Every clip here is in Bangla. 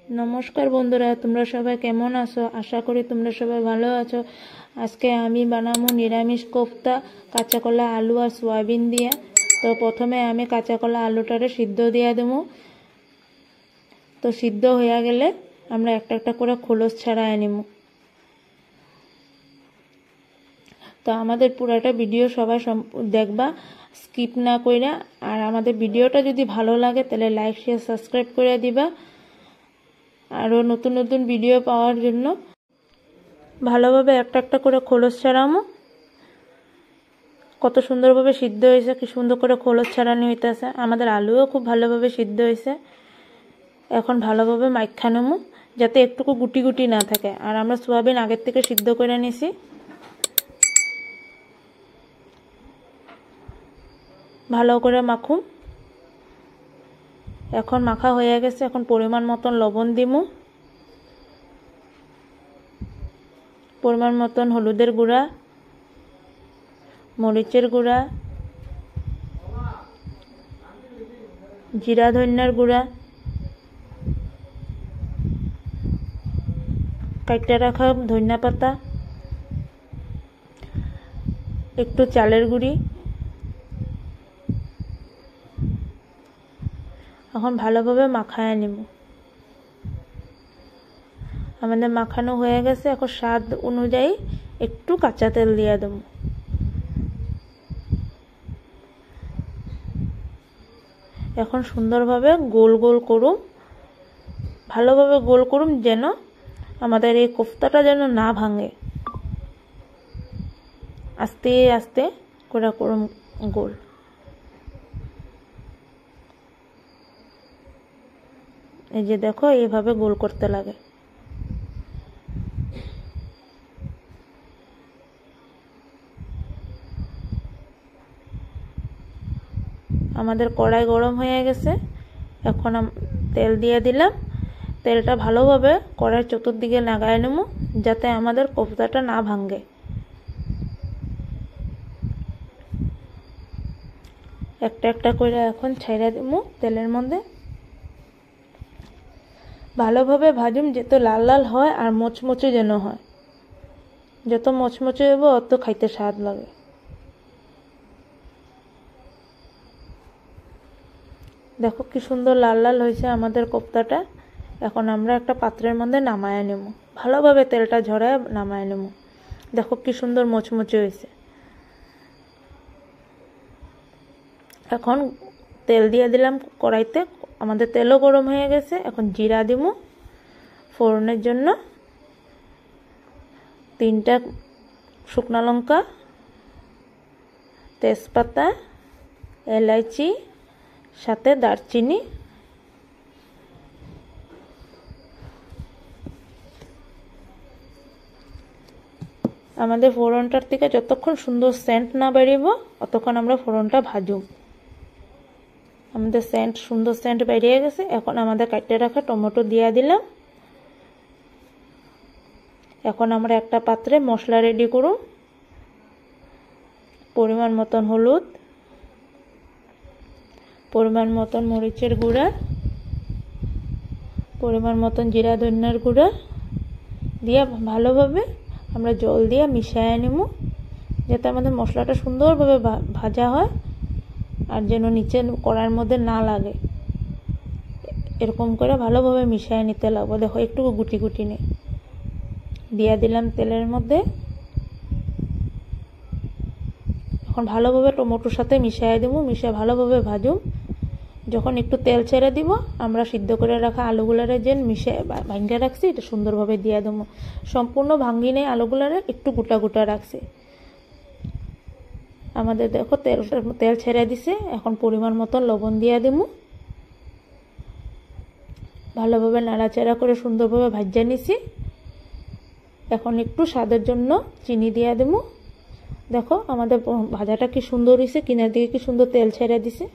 নমস্কার বন্ধুরা, তোমরা সবাই কেমন আছো? আশা করি তোমরা সবাই ভালো আছো। আজকে আমি বানাবো নিরামিষ কোফতা কাঁচা কলা আলু আর সয়াবিন দিয়ে। তো প্রথমে আমি কাঁচা কলা আলুটারে সিদ্ধ দিয়ে দেবো। তো সিদ্ধ হয়ে গেলে আমরা একটা একটা করে খোলস ছাড়াই নেব। তো আমাদের পুরাটা ভিডিও সবাই দেখবা, স্কিপ না কইরা। আর আমাদের ভিডিওটা যদি ভালো লাগে তাহলে লাইক শেয়ার সাবস্ক্রাইব করে দিবা। আরও নতুন নতুন ভিডিও পাওয়ার জন্য ভালোভাবে একটা একটা করে খোলস ছাড়ামো। কত সুন্দরভাবে সিদ্ধ হয়েছে, কি সুন্দর করে খোলস ছাড়ানো হইতেছে। আমাদের আলুও খুব ভালোভাবে সিদ্ধ হয়েছে। এখন ভালোভাবে মাইখা নেবো যাতে একটুকু গুটি গুটি না থাকে। আর আমরা সয়াবিন আগের থেকে সিদ্ধ করে নিছি। ভালো করে মাখুম। এখন মাখা হয়ে গেছে। এখন পরিমাণ মতন লবণ দিমু, পরিমাণ মতন হলুদের গুঁড়া, মরিচের গুঁড়া, জিরা ধনিয়ার গুঁড়া, কাইটা রাখা ধনিয়া পাতা, একটু চালের গুঁড়ি। এখন ভালোভাবে মাখায় নিব। আমাদের মাখানো হয়ে গেছে। এখন স্বাদ অনুযায়ী একটু কাঁচা তেল দিয়ে দেব। এখন সুন্দরভাবে গোল গোল করুম, ভালোভাবে গোল করুম যেন আমাদের এই কোফতাটা যেন না ভাঙে। আস্তে আস্তে করে করুম গোল। এই যে দেখো, এইভাবে গোল করতে লাগে। আমাদের কড়াই গরম হয়ে গেছে। এখন তেল দিয়ে দিলাম। তেলটা ভালোভাবে কড়াইয়ের চতুর্দিকে লাগাই নেব যাতে আমাদের কোফতাটা না ভাঙে। একটা একটা করে এখন ছাইড়া দেব তেলের মধ্যে। ভালোভাবে ভাজুম যাতে লাল লাল হয় আর মচমচে যেন হয়। যত মচমচে হবে অত খাইতে স্বাদ লাগে। দেখো কি সুন্দর লাল লাল হয়েছে আমাদের কোফতাটা। এখন আমরা একটা পাত্রের মধ্যে নামায় নেব। ভালোভাবে তেলটা ঝরায় নামায় নেব। দেখো কি সুন্দর মচমচে হয়েছে। এখন তেল দিয়ে দিলাম কড়াইতে। আমাদের তেলও গরম হয়ে গেছে। এখন জিরা দিব ফোড়নের জন্য, 3টা শুকনো লঙ্কা, তেজপাতা, এলাচি, সাথে দারচিনি। আমাদের ফোড়নটার থেকে যতক্ষণ সুন্দর সেন্ট না বেরিয়ে ততক্ষণ আমরা ফোড়নটা ভাজুম। আমাদের সুন্দর সেন্ট বেরিয়ে গেছে। এখন আমাদের কাটতে রাখা টমেটো দিয়ে দিলাম। এখন আমরা একটা পাত্রে মশলা রেডি করুম। পরিমাণ মতন হলুদ, পরিমাণ মতন মরিচের গুঁড়া, পরিমাণ মতন জিরা ধনিয়ার গুঁড়া দিয়ে ভালোভাবে আমরা জল দিয়ে মিশিয়ে নেব যাতে আমাদের মশলাটা সুন্দরভাবে ভাজা হয় আর যেন নিচে কড়াইয়ের মধ্যে না লাগে। এরকম করে ভালোভাবে মিশিয়ে নিতে লাগবে। দেখো একটু গুটি গুটি নেই। দিয়ে দিলাম তেলের মধ্যে। এখন ভালোভাবে টমেটোর সাথে মিশিয়ে দেবো। মিশিয়ে ভালোভাবে ভাজুম। যখন একটু তেল ছেড়ে দিব আমরা সিদ্ধ করে রাখা আলুগুলারে যে মিশিয়ে ভাঙ্গে রাখছি এটা সুন্দরভাবে দিয়ে দেবো। সম্পূর্ণ ভাঙ্গি নেই, আলুগুলারে একটু গোটা গোটা রাখছি। আমাদের দেখো তেল ছেড়ে দিছে। এখন পরিমাণ মতো লবণ দিয়ে দেব। ভালোভাবে নাড়াচাড়া করে সুন্দরভাবে ভাজা নিছি। এখন একটু স্বাদের জন্য চিনি দিয়ে দেব। দেখো আমাদের ভাজাটা কি সুন্দর হয়েছে, কিনার দিকে কি সুন্দর তেল ছেড়ে দিছে।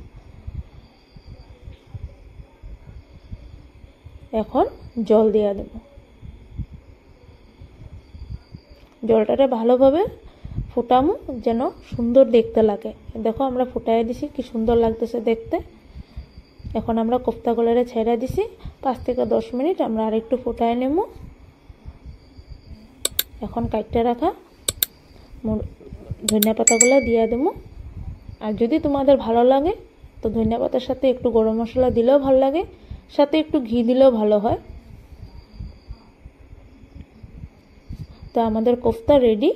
এখন জল দিয়ে দেব। জলটারে ভালোভাবে ফুটামু যেন সুন্দর দেখতে লাগে। দেখো আমরা ফুটাই দিছি, কি সুন্দর লাগতেছে দেখতে। এখন আমরা কোফতাগুলোরে ছেড়ে দিছি 5 থেকে 10 মিনিট আমরা আরেকটু ফুটায় নেব। এখন কাটতে রাখা ধনিয়া পাতাগুলো দিয়ে দেব। আর যদি তোমাদের ভালো লাগে তো ধনিয়া পাতার সাথে একটু গরম মশলা দিলেও ভালো লাগে, সাথে একটু ঘি দিলেও ভালো হয়। তো আমাদের কোফতা রেডি।